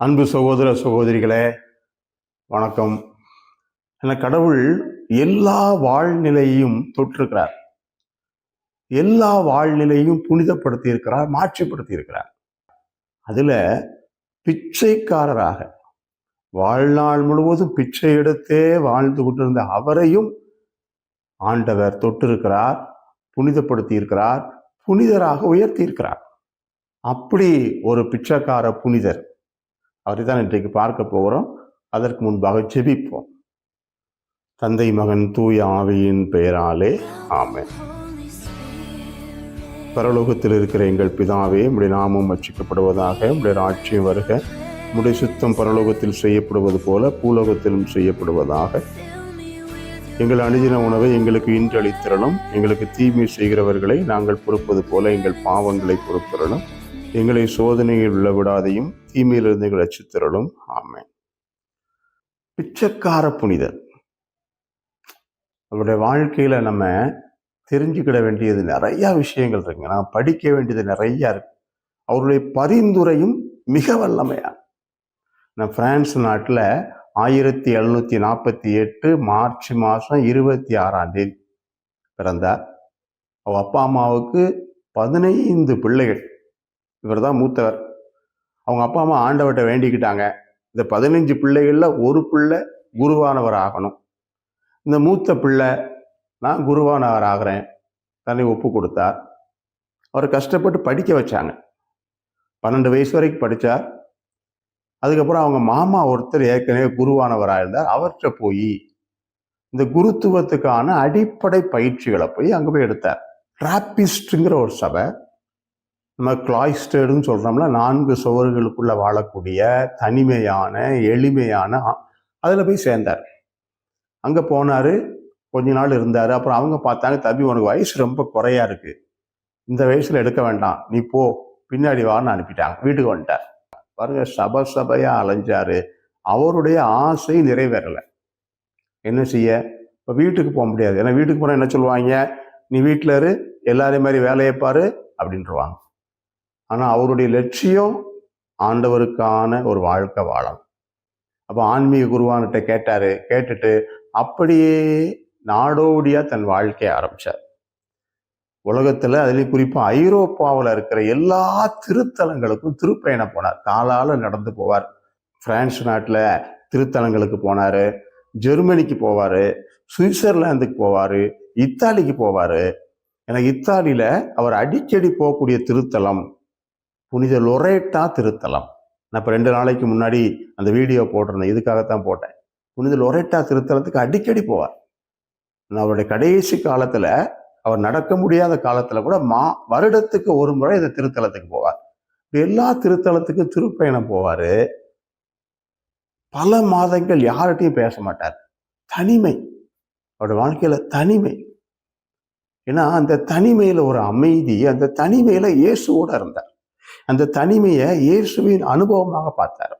அன்பு சகோதர சகோதரிகளே, வணக்கம். கடவுள் எல்லா வாழ்நிலையையும் தொற்றிருக்கிறார். எல்லா வாழ்நிலையும் புனிதப்படுத்தி இருக்கிறார், மாற்றிப்படுத்தி இருக்கிறார். அதுல பிச்சைக்காரராக வாழ்நாள் முழுவதும் பிச்சை எடுத்தே வாழ்ந்து கொண்டிருந்த அவரையும் ஆண்டவர் தொட்டிருக்கிறார், புனிதப்படுத்தி இருக்கிறார், புனிதராக உயர்த்தி இருக்கிறார். அப்படி ஒரு பிச்சைக்கார புனிதர் அவரை தான் இன்றைக்கு பார்க்க போகிறோம். அதற்கு முன்பாக ஜெபிப்போம். தந்தை மகன் தூய ஆவியின் பெயராலே ஆமென். பரலோகத்தில் இருக்கிற எங்கள் பிதாவே, உம்முடைய நாமம் அர்ச்சிக்கப்படுவதாக, உம்முடைய ராஜ்யம் வருக, உம்முடைய சுத்தம் பரலோகத்தில் செய்யப்படுவது போல பூலோகத்திலும் செய்யப்படுவதாக. எங்கள் அனுதின உணவை எங்களுக்கு இன்று அளித்திரளும், எங்களுக்கு தீமை செய்கிறவர்களை நாங்கள் பொறுப்பது போல எங்கள் பாவங்களை பொறுத்திரளும், எங்களை சோதனையில் விழவிடாதையும் தீமையிலிருந்து எங்கள் ரட்சித்திரளும். ஆமென். பிச்சைக்கார புனிதர் அவருடைய வாழ்க்கையில நம்ம தெரிஞ்சுக்கிட வேண்டியது நிறைய விஷயங்கள் இருக்குங்க. நான் படிக்க வேண்டியது நிறைய இருக்கு. அவருடைய பரிந்துரையும் மிக வல்லமையான. நான் பிரான்ஸ் நாட்டில் 1748 மார்ச் மாதம் 26 பிறந்தார். அவர் அப்பா அம்மாவுக்கு 15 பிள்ளைகள். இவர் தான் மூத்தவர். அவங்க அப்பா அம்மா ஆண்டவர்கிட்ட வேண்டிக்கிட்டாங்க, இந்த 15 பிள்ளைகள்ல ஒரு பிள்ளை குருவானவர் ஆகணும், இந்த மூத்த பிள்ளை நான் குருவானவர் ஆகிறேன் தன்னை ஒப்பு கொடுத்தார். அவர் கஷ்டப்பட்டு படிக்க வச்சாங்க. 12 வயசு வரைக்கும் படித்தார். அதுக்கப்புறம் அவங்க மாமா ஒருத்தர் ஏற்கனவே குருவானவராக இருந்தார். அவர்கிட்ட போய் இந்த குருத்துவத்துக்கான அடிப்படை பயிற்சிகளை போய் அங்கே போய் எடுத்தார். டிராப்பிஸ்ட்ங்கிற ஒரு சபை, நம்ம கிளாய்ஸ்டர்டுன்னு சொல்கிறோம்ல, 4 சுவர்களுக்குள்ளே வாழக்கூடிய தனிமையான எளிமையான, அதில் போய் சேர்ந்தார். அங்கே போனார், கொஞ்ச நாள் இருந்தார். அப்புறம் அவங்க பார்த்தாங்க, தம்பி உனக்கு வயசு ரொம்ப குறையா இருக்குது, இந்த வயசில் எடுக்க வேண்டாம், நீ போ, பின்னாடி வான்னு அனுப்பிட்டாங்க. வீட்டுக்கு வந்துட்டார். பாருங்க, சபையாக அலைஞ்சாரு. அவருடைய ஆசை நிறைவேறலை. என்ன செய்ய? இப்போ வீட்டுக்கு போக முடியாது. ஏன்னா வீட்டுக்கு போனால் என்ன சொல்லுவாங்க, நீ வீட்டில் இரு, எல்லாரையும் மாதிரி வேலையை பாரு அப்படின்றவாங்க. ஆனால் அவருடைய லட்சியம் ஆண்டவருக்கான ஒரு வாழ்க்கை வாழணும். அப்போ ஆன்மீக குருவான்கிட்ட கேட்டார். கேட்டுட்டு அப்படியே நாடோடியாக தன் வாழ்க்கையை ஆரம்பித்தார். உலகத்தில், அதுலேயும் குறிப்பாக ஐரோப்பாவில் இருக்கிற எல்லா திருத்தலங்களுக்கும் திருப்பயணம் போனார். காலால் நடந்து போவார். பிரான்ஸ் நாட்டில் திருத்தலங்களுக்கு போனார், ஜெர்மனிக்கு போவார், சுவிட்சர்லாந்துக்கு போவார், இத்தாலிக்கு போவார். ஏன்னா இத்தாலியில் அவர் அடிக்கடி போகக்கூடிய திருத்தலம் புனித லொரேட்டா திருத்தலம். நான் இப்போ 2 நாளைக்கு முன்னாடி அந்த வீடியோ போட்டிருந்தேன், இதுக்காகத்தான் போட்டேன். புனித லொரேட்டா திருத்தலத்துக்கு அடிக்கடி போவார். அவருடைய கடைசி காலத்தில், அவர் நடக்க முடியாத காலத்தில் கூட வருடத்துக்கு ஒரு முறை இந்த திருத்தலத்துக்கு போவார். எல்லா திருத்தலத்துக்கும் திருப்பயணம் போவார். பல மாதங்கள் யார்கிட்டையும் பேச மாட்டார். தனிமை, அவருடைய வாழ்க்கையில தனிமை. ஏன்னா அந்த தனிமையில ஒரு அமைதி, அந்த தனிமையில இயேசுவோட இருந்தார். அந்த தனிமையை இயேசுவின் அனுபவமாக பார்த்தார்.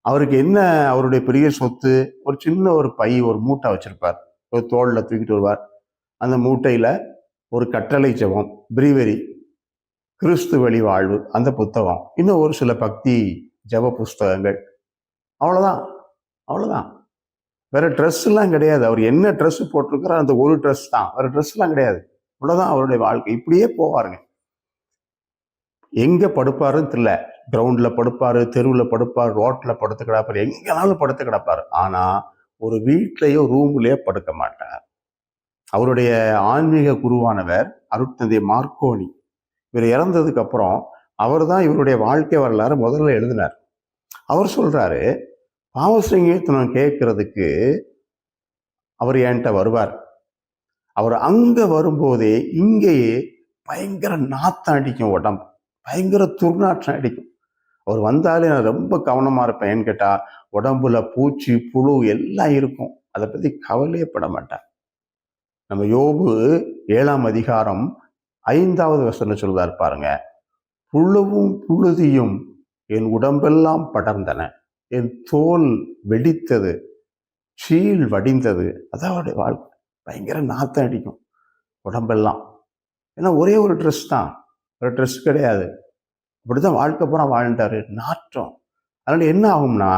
அவருக்கு என்ன அவருடைய பெரிய சொத்து? ஒரு சின்ன ஒரு பை, ஒரு மூட்டை வச்சிருப்பார், ஒரு தோளில் தூக்கிட்டு வருவார். அந்த மூட்டையில ஒரு கட்டளை ஜெபம், பிரிவரி, கிறிஸ்து வழி வாழ்வு, அந்த புத்தகம், இன்னும் ஒரு சில பக்தி ஜெப புஸ்தகங்கள். அவ்வளோதான். வேற ட்ரெஸ் எல்லாம் கிடையாது. அவர் என்ன ட்ரெஸ் போட்டிருக்கிறார், அந்த ஒரு ட்ரெஸ் தான், வேற ட்ரெஸ் எல்லாம் கிடையாது. அவ்வளோதான் அவருடைய வாழ்க்கை. இப்படியே போவாருங்க. எங்க படுப்பாருன்னு தெரியல. கிரவுண்ட்ல படுப்பாரு, தெருவில் படுப்பார், ரோட்ல படுத்து கிடப்பார், எங்கனாலும் படுத்து கிடப்பாரு. ஆனா ஒரு வீட்லயோ ரூம்லயோ படுக்க மாட்டார். அவருடைய ஆன்மீக குருவானவர் அருட்தந்தை மார்க்கோனி, இவர் இறந்ததுக்கு அப்புறம் அவர் தான் இவருடைய வாழ்க்கை வரலாறு முதல்ல எழுதினார். அவர் சொல்றாரு, பாவசங்கீர்த்தனம் கேட்கறதுக்கு அவர் என்கிட்ட வருவார். அவர் அங்க வரும்போதே இங்கேயே பயங்கர நாத்தம் அடிக்கும், உடம்பு பயங்கர துர்நாற்றம் அடிக்கும். அவர் வந்தாலே நான் ரொம்ப கவனமா இருப்பேன். ஏன்னு கேட்டா, உடம்புல பூச்சி புழு எல்லாம் இருக்கும், அதை பத்தி கவலையே பட மாட்டார். நம்ம யோபு 7ஆம் அதிகாரம் 5வது வசனம் சொல்றாரு பாருங்க, புழுவும் புழுதியும் என் உடம்பெல்லாம் படர்ந்தன, என் தோல் வெடித்தது, சீல் வடிந்தது. அதான் அவருடைய வாழ்க்கை. பயங்கர நாத்தம் அடிக்கும் உடம்பெல்லாம். ஏன்னா ஒரே ஒரு ட்ரெஸ் தான், ஒரு ட்ரெஸ் கிடையாது. அப்படிதான் வாழ்க்கை பூரா வாழ்ந்தாரு. நாற்றம், அதனால என்ன ஆகும்னா,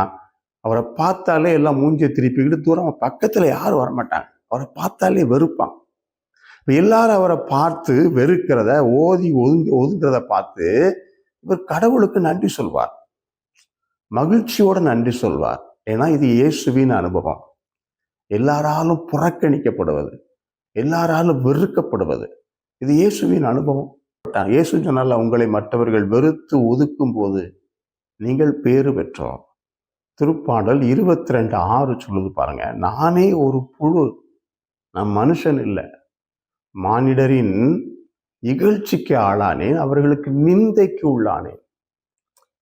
அவரை பார்த்தாலே எல்லாம் மூஞ்சியை திருப்பிக்கிட்டு தூரம் பக்கத்துல யாரும் வரமாட்டாங்க. அவரை பார்த்தாலே வெறுப்பான். இப்ப எல்லாரும் அவரை பார்த்து வெறுக்கிறத, ஒதுங்கிறத பார்த்து இவர் கடவுளுக்கு நன்றி சொல்வார். மகிழ்ச்சியோட நன்றி சொல்வார். ஏன்னா இது இயேசுவின் அனுபவம். எல்லாராலும் புறக்கணிக்கப்படுவது, எல்லாராலும் வெறுக்கப்படுவது, இது இயேசுவின் அனுபவம். இயேசு சொன்னால, உங்களை மற்றவர்கள் வெறுத்து ஒதுக்கும் போது நீங்கள் பேறு பெற்றோர். திருப்பாடல் 22:6 சொல்லுது பாருங்க. நானே ஒரு புழு, நான் மனுஷன் இல்லை, மானிடரின் இகழ்ச்சிக்கு ஆளானேன், அவர்களுக்கு நிந்தைக்கு உள்ளானேன்.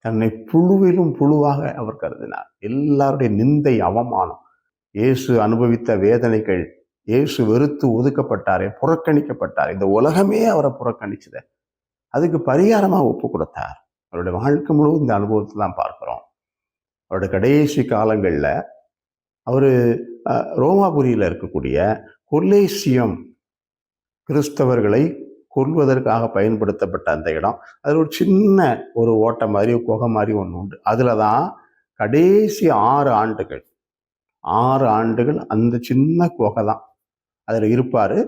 தன்னை புழுவிலும் புழுவாக அவர் கருதினார். எல்லாருடைய நிந்தை, அவமானம், இயேசு அனுபவித்த வேதனைகள், இயேசு வெறுத்து ஒதுக்கப்பட்டாரே, புறக்கணிக்கப்பட்டார், இந்த உலகமே அவரை புறக்கணிச்சது, அதுக்கு பரிகாரமா ஒப்பு கொடுத்தார். அவருடைய வாழ்க்கை முழுவதும் இந்த அனுபவத்தை தான் பார்க்கிறோம். அவருடைய கடைசி காலங்களில் அவரு ரோமாபுரியில் இருக்கக்கூடிய கொல்லேசியம், கிறிஸ்தவர்களை கொல்வதற்காக பயன்படுத்தப்பட்ட அந்த இடம், அதில் ஒரு சின்ன ஒரு ஓட்டை மாதிரி, குகை மாதிரி ஒன்று உண்டு. அதில் தான் கடைசி 6 ஆண்டுகள் அந்த சின்ன குகை தான் அதில் இருப்பார்.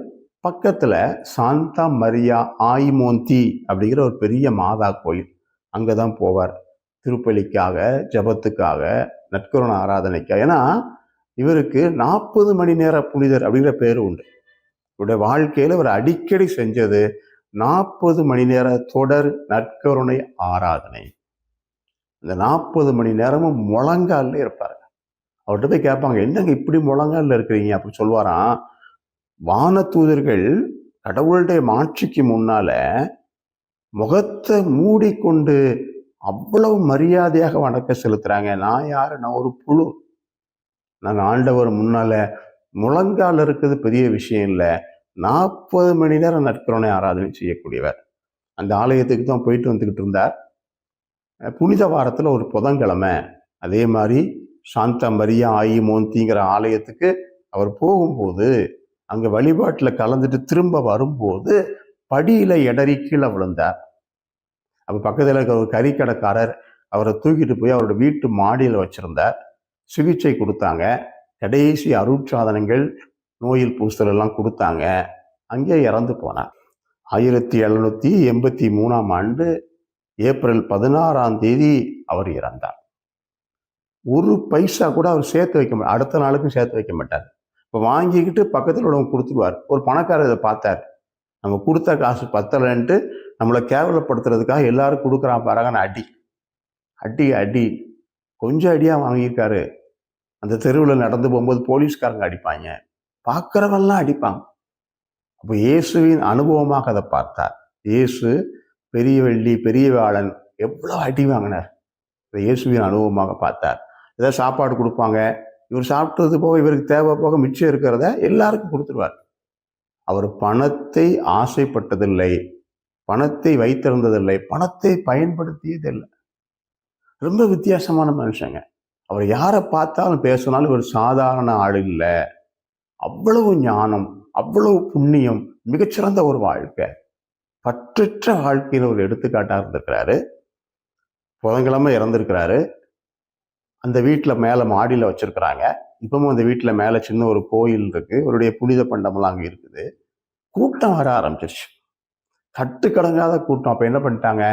பக்கத்தில் சாந்தா மரியா ஆயிமோந்தி அப்படிங்கிற ஒரு பெரிய மாதா கோயில், அங்கே தான் போவார் திருப்பலிக்காக, ஜபத்துக்காக, நற்கருணை ஆராதனைக்காக. ஏன்னா இவருக்கு 40 மணி நேர புனிதர் அப்படிங்கிற பேர் உண்டு. இவருடைய வாழ்க்கையில் இவர் அடிக்கடி செஞ்சது 40 மணி நேர தொடர் நற்கருணை ஆராதனை. இந்த 40 மணி நேரமும் முழங்காலில் இருப்பார். அவர்கிட்ட போய் கேட்பாங்க, என்னங்க இப்படி முழங்காலில் இருக்கிறீங்க அப்படின்னு சொல்லுவாராம். வானதூதர்கள் கடவுளுடைய மாட்சிக்கு முன்னால முகத்தை மூடிக்கொண்டு அவ்வளவு மரியாதையாக வணக்க செலுத்துறாங்க. நான் யாரு? நான் ஒரு புழு. நாங்கள் ஆண்டவர் முன்னால முழங்கால் இருக்கிறது பெரிய விஷயம் இல்லை. 40 மணி நேரம் நற்கருணை ஆராதனை செய்யக்கூடியவர். அந்த ஆலயத்துக்கு தான் போயிட்டு வந்துக்கிட்டு இருந்தார். புனித வாரத்தில் ஒரு புதன்கிழமை அதே மாதிரி சாந்தா மரியா ஆயிமோந்திங்கிற ஆலயத்துக்கு அவர் போகும்போது, அங்கே வழிபாட்டில் கலந்துட்டு திரும்ப வரும்போது படியில் இடறி கீழே விழுந்தார். அப்போ பக்கத்தில் இருக்கிற ஒரு கறிக்கடைக்காரர் அவரை தூக்கிட்டு போய் அவரோட வீட்டு மாடியில் வச்சுருந்தார். சிகிச்சை கொடுத்தாங்க. கடைசி அருட்சாதனங்கள், நோயில் பூசல் எல்லாம் கொடுத்தாங்க. அங்கே இறந்து போனார். 1783 ஏப்ரல் 16 அவர் இறந்தார். ஒரு பைசா கூட அவர் சேர்த்து வைக்க மாட்டார். அடுத்த நாளுக்கும் சேர்த்து வைக்க மாட்டார். இப்போ வாங்கிக்கிட்டு பக்கத்தில் உள்ளவங்க கொடுத்துருவார். ஒரு பணக்காரர் இதை பார்த்தார். நம்ம கொடுத்த காசு பத்தலைன்ட்டு நம்மளை கேவலப்படுத்துறதுக்காக எல்லாரும் கொடுக்குறான் பாருங்க. அடி அடி அடி கொஞ்சம் அடியாக வாங்கியிருக்காரு. அந்த தெருவில் நடந்து போகும்போது போலீஸ்காரங்க அடிப்பாங்க, பார்க்குறவெல்லாம் அடிப்பாங்க. அப்போ இயேசுவின் அனுபவமாக அதை பார்த்தார். இயேசு பெரிய வெள்ளி, பெரிய வேளன் எவ்வளோ அடி வாங்கினார். இதை இயேசுவின் அனுபவமாக பார்த்தார். ஏதாவது சாப்பாடு கொடுப்பாங்க, இவர் சாப்பிட்டது போக இவருக்கு தேவை போக மிச்சம் இருக்கிறத எல்லாருக்கும் கொடுத்துருவார். அவர் பணத்தை ஆசைப்பட்டதில்லை, பணத்தை வைத்திருந்ததில்லை, பணத்தை பயன்படுத்தியதில்லை. ரொம்ப வித்தியாசமான மனுஷங்க. அவர் யாரை பார்த்தாலும் பேசினாலும் ஒரு சாதாரண ஆள் இல்லை. அவ்வளவு ஞானம், அவ்வளவு புண்ணியம், மிகச்சிறந்த ஒரு வாழ்க்கை, பற்றற்ற வாழ்க்கையில் ஒரு எடுத்துக்காட்டாக இருந்திருக்கிறாரு. புதன்கிழமை இறந்திருக்கிறாரு. அந்த வீட்டில் மேலே மாடியில் வச்சிருக்கிறாங்க. இப்பவும் அந்த வீட்டில் மேலே சின்ன ஒரு கோயில் இருக்கு. அவருடைய புனித பண்டமெல்லாம் அங்கே இருக்குது. கூட்டம் வர ஆரம்பிச்சிருச்சு, கட்டுக்கடங்காத கூட்டம். அப்போ என்ன பண்ணிட்டாங்க,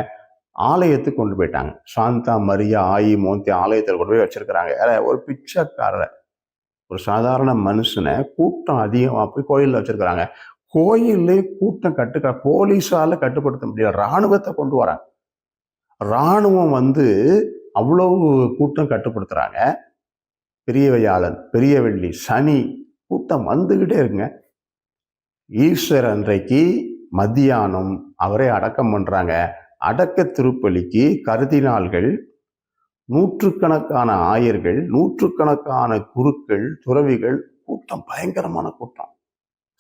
ஆலயத்துக்கு கொண்டு போயிட்டாங்க. சாந்தா மரியா ஆயிமோந்தி ஆலயத்தில் கொண்டு போய் வச்சிருக்கிறாங்க. ஒரு பிச்சைக்காரரை, ஒரு சாதாரண மனுஷனை கூட்டம் அதிகமாக போய் கோயிலில் வச்சிருக்கிறாங்க. கோயிலே கூட்டம் போலீஸால கட்டுப்படுத்த முடியல. இராணுவத்தை கொண்டு வராங்க. இராணுவம் அவ்வளவு கூட்டம் கட்டுப்படுத்துறாங்க. பெரிய வியாழன், பெரிய வெள்ளி, சனி கூட்டம் வந்துகிட்டே இருக்குங்க. ஈஸ்வர் அன்றைக்கு மத்தியானம் அவரை அடக்கம் பண்றாங்க. அடக்க திருப்பலிக்கு கர்தினால்கள், நூற்றுக்கணக்கான ஆயர்கள், நூற்றுக்கணக்கான குருக்கள், துறவிகள், கூட்டம் பயங்கரமான கூட்டம்.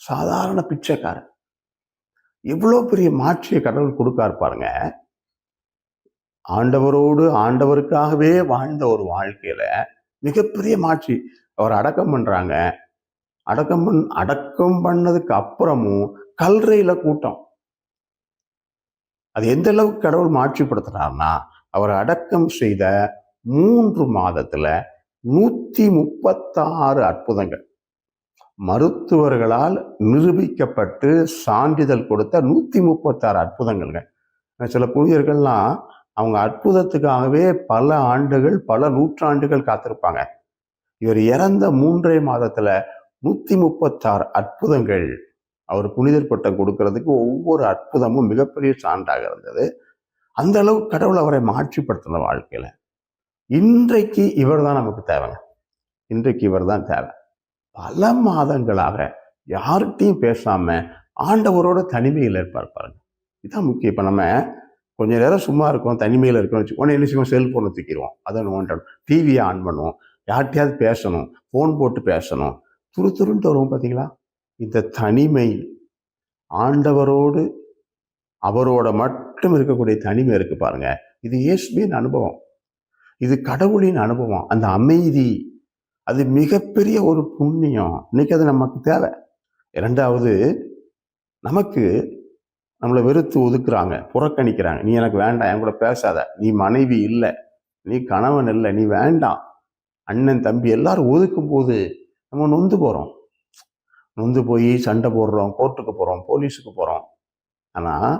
சாதாரண பிச்சைக்காரன் எவ்வளோ பெரிய மாற்றியை கடவுள் கொடுக்காரு பாருங்க. ஆண்டவரோடு ஆண்டவருக்காகவே வாழ்ந்த ஒரு வாழ்க்கையில மிகப்பெரிய மாற்றி. அவர் அடக்கம் பண்றாங்க. அடக்கம் பண்ணதுக்கு அப்புறமும் கல்றையில கூட்டம். அது எந்த அளவுக்கு கடவுள் மாட்சிப்படுத்துறாருன்னா, அவர் அடக்கம் செய்த 3 மாதத்துல 136 அற்புதங்கள், மருத்துவர்களால் நிரூபிக்கப்பட்டு சான்றிதழ் கொடுத்த 136 அற்புதங்கள்ங்க. சில புனிதர்கள்லாம் அவங்க அற்புதத்துக்காகவே பல ஆண்டுகள், பல நூற்றாண்டுகள் காத்திருப்பாங்க. இவர் இறந்த 3 மாதத்துல 136 அற்புதங்கள். அவர் புனிதர் பட்டம் கொடுக்கறதுக்கு ஒவ்வொரு அற்புதமும் மிகப்பெரிய சான்றாக இருந்தது. அந்த அளவு கடவுள் அவரை மாற்றிப்படுத்தின வாழ்க்கையில. இன்றைக்கு இவர் தான் நமக்கு தேவைங்க. இன்றைக்கு இவர் தான் தேவை. பல மாதங்களாக யார்கிட்டையும் பேசாம ஆண்டவரோட தனிமையில் இருப்பார் பாருங்க. இதுதான் முக்கியம். இப்ப நம்ம கொஞ்ச நேரம் சும்மா இருக்கோம், தனிமையில் இருக்கோம் வச்சுக்கோங்க, என்ன செய்வோம், செல்போனை தூக்கிடுவோம், அதை நோண்டணும், டிவியை ஆன் பண்ணுவோம், யார்கிட்டயாவது பேசணும், ஃபோன் போட்டு பேசணும், துருத்துருன்ட்டு வருவோம். பார்த்தீங்களா? இந்த தனிமை, ஆண்டவரோடு அவரோட மட்டும் இருக்கக்கூடிய தனிமை இருக்கு பாருங்க, இது இயேசுவின் அனுபவம், இது கடவுளின் அனுபவம். அந்த அமைதி, அது மிகப்பெரிய ஒரு புண்ணியம். இன்னைக்கு அது நமக்கு தேவை. இரண்டாவது, நமக்கு நம்மளை வெறுத்து ஒதுக்குறாங்க, புறக்கணிக்கிறாங்க. நீ எனக்கு வேண்டாம், என் கூட பேசாத, நீ மனைவி இல்லை, நீ கணவன் இல்லை, நீ வேண்டாம், அண்ணன் தம்பி எல்லாரும் ஒதுக்கும் போது நம்ம நொந்து போகிறோம். நொந்து போய் சண்டை போடுறோம், கோர்ட்டுக்கு போகிறோம், போலீஸுக்கு போகிறோம். ஆனால்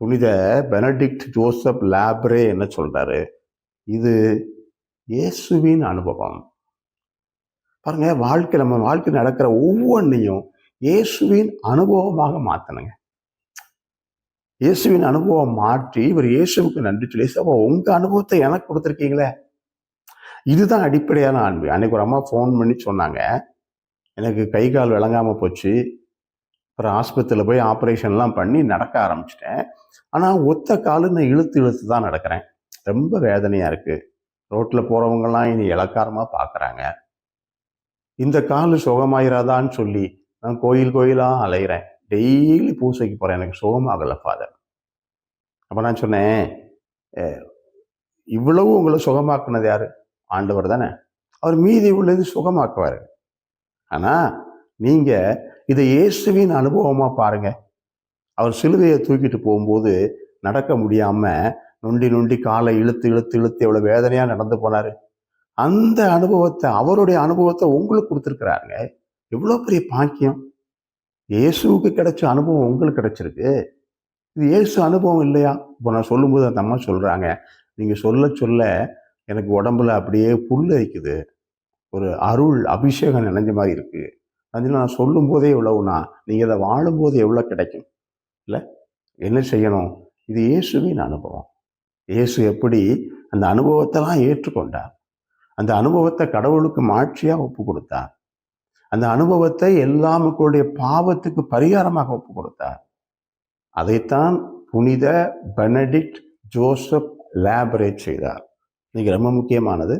புனித பெனடிக்ட் ஜோசப் லாப்ரே என்ன சொல்றாரு? இது இயேசுவின் அனுபவம். பாருங்க, நம்ம வாழ்க்கை நடக்கிற ஒவ்வொன்றையும் இயேசுவின் அனுபவமாக மாற்றணுங்க. இயேசுவின் அனுபவம் மாற்றி இவர் இயேசுவுக்கு நன்றி சொல்லி, அப்போ உங்க அனுபவத்தை எனக்கு கொடுத்துருக்கீங்களே, இதுதான் அடிப்படையான அன்பு. அன்னைக்கு ஒரு அம்மா ஃபோன் பண்ணி சொன்னாங்க, எனக்கு கை கால் விளங்காமல் போச்சு, அப்புறம் ஆஸ்பத்திரியில் போய் ஆப்ரேஷன்லாம் பண்ணி நடக்க ஆரம்பிச்சிட்டேன், ஆனால் ஒத்த காலு நான் இழுத்து தான் நடக்கிறேன், ரொம்ப வேதனையாக இருக்குது, ரோட்டில் போகிறவங்கலாம் இனி இளக்காரமாக பார்க்குறாங்க, இந்த கால் சுகமாயிராதான்னு சொல்லி நான் கோயிலாக அலைகிறேன், டெய்லி பூசைக்கு போகிறேன், எனக்கு சுகமாகலை ஃபாதர். அப்போ நான் சொன்னேன், இவ்வளவு உங்களை சுகமாக்குனது யாரு? ஆண்டவர் தானே. அவர் மீதி உள்ளது சுகமாக்குவார். ஆனால் நீங்கள் இதை இயேசுவின் அனுபவமாக பாருங்க. அவர் சிலுவையை தூக்கிட்டு போகும்போது நடக்க முடியாமல் நொண்டி காலை இழுத்து எவ்வளோ வேதனையாக நடந்து போனார். அந்த அனுபவத்தை, அவருடைய அனுபவத்தை உங்களுக்கு கொடுத்துருக்குறாருங்க. எவ்வளோ பெரிய பாக்கியம்! இயேசுவுக்கு கிடைச்ச அனுபவம் உங்களுக்கு கிடைச்சிருக்கு. இது இயேசு அனுபவம் இல்லையா? இப்போ நான் சொல்லும்போது அந்த அம்மா சொல்கிறாங்க, நீங்கள் சொல்ல எனக்கு உடம்புல அப்படியே புல் அரிக்குது, ஒரு அருள் அபிஷேகம் நினைஞ்ச மாதிரி இருக்குது. அதில் நான் சொல்லும் போதே எவ்வளவுனா, நீங்கள் அதை வாழும்போது எவ்வளோ கிடைக்கும் இல்லை? என்ன செய்யணும்? இது இயேசுவின் அனுபவம். இயேசு எப்படி அந்த அனுபவத்தெல்லாம் ஏற்றுக்கொண்டார், அந்த அனுபவத்தை கடவுளுக்கு மாட்சியாக ஒப்பு கொடுத்தார், அந்த அனுபவத்தை எல்லா மக்களுடைய பாவத்துக்கு பரிகாரமாக ஒப்பு கொடுத்தார். அதைத்தான் புனித பெனடிக்ட் ஜோசப் லாப்ரே செய்தார். இன்னைக்கு ரொம்ப முக்கியமானது,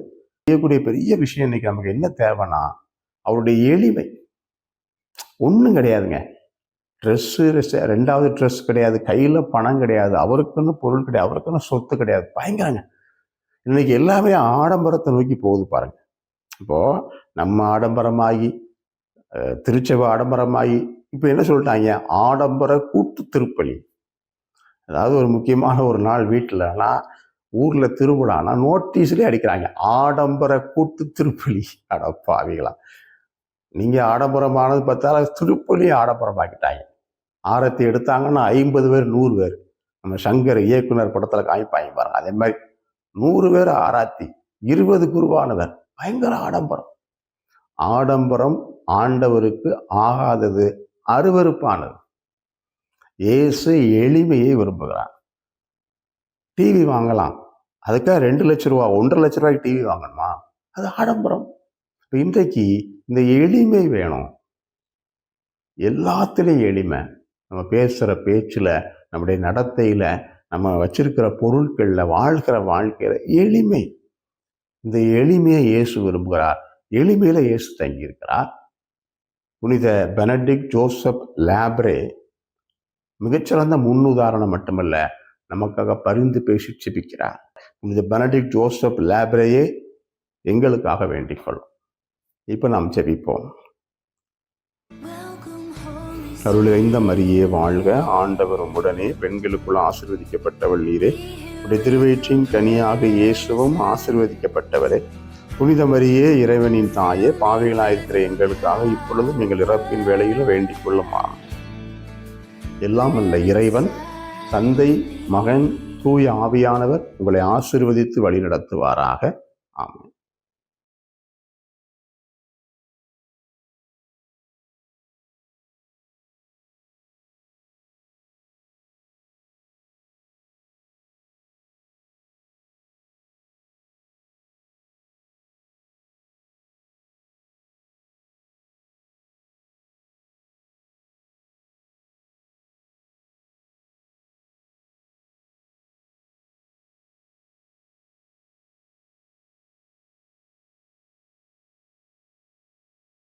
செய்யக்கூடிய பெரிய விஷயம் இன்னைக்கு நமக்கு என்ன தேவைன்னா, அவருடைய எளிமை. ஒன்றும் கிடையாதுங்க, ட்ரெஸ்ஸு, ரெண்டாவது ட்ரெஸ் கிடையாது, கையில் பணம் கிடையாது, அவருக்குன்னு பொருள் கிடையாது, அவருக்குன்னு சொத்து கிடையாது. பயங்கரங்க. இன்னைக்கு எல்லாமே ஆடம்பரத்தை நோக்கி போகுது பாருங்க. இப்போ நம்ம ஆடம்பரமாகி, திருச்சபை ஆடம்பரமாகி, இப்போ என்ன சொல்லிட்டாங்க, ஆடம்பர கூட்டு திருப்பலி. அதாவது ஒரு முக்கியமான ஒரு நாள் வீட்டிலனா, ஊரில் திருவிழானா நோட்டீஸ்லேயே அடிக்கிறாங்க, ஆடம்பர கூட்டு திருப்பலி. அடப்பாவிகளா, நீங்கள் ஆடம்பரமானது பார்த்தாலும் திருப்பலி ஆடம்பரமாக்கிட்டாங்க. ஆரத்தி எடுத்தாங்கன்னா 50 பேர் 100 பேர். நம்ம சங்கர் இயக்குனர் படத்தில் காமிப்பாங்க பாருங்க, அதே மாதிரி 100 பேர் ஆராத்தி, 20 குருவானவர். பயங்கர ஆடம்பரம். ஆடம்பரம் ஆண்டவருக்கு ஆகாதது, அருவருப்பானது. இயேசு எளிமையை விரும்புகிறார். டிவி வாங்கலாம், அதுக்காக 2 லட்ச ரூபா 1.5 லட்ச ரூபாய்க்கு டிவி வாங்கணுமா? அது ஆடம்பரம். இன்றைக்கு இந்த எளிமை வேணும், எல்லாத்துலேயும் எளிமை. நம்ம பேசுகிற பேச்சில், நம்முடைய நடத்தையில், நம்ம வச்சிருக்கிற பொருட்களில், வாழ்கிற வாழ்க்கையில் எளிமை. இந்த எளிமையை இயேசு விரும்புகிறார். எளிமையில இயேசு தங்கியிருக்கிறார். புனித பெனடிக்ட் ஜோசப் லாப்ரே மிகச்சிறந்த முன்னுதாரணம் மட்டுமல்ல, நமக்காக பரிந்து பேசி செபிக்கிறார். புனித பெனடிக்ட் ஜோசப் லாப்ரேயே எங்களுக்காக வேண்டிக் கொள்ளும். இப்போ நாம் செபிப்போம். அருள் நிறைந்த மரியே வாழ்க, ஆண்டவர் உம்முடனே, பெண்களுக்குள் ஆசீர்வதிக்கப்பட்டவள் நீரே, உடைய திருவயிற்றின் கனியாக இயேசுவும் ஆசீர்வதிக்கப்பட்டவரே. புனித மரியே, இறைவனின் தாயே, பாவிகளாயிருக்கிற எங்களுக்காக இப்பொழுதும் எங்கள் இறப்பின் வேளையில் வேண்டிக் கொள்ளுமா. எல்லாம் அல்ல இறைவன், தந்தை, மகன், தூய ஆவியானவர் உங்களை ஆசீர்வதித்து வழிநடத்துவாராக. ஆமென்.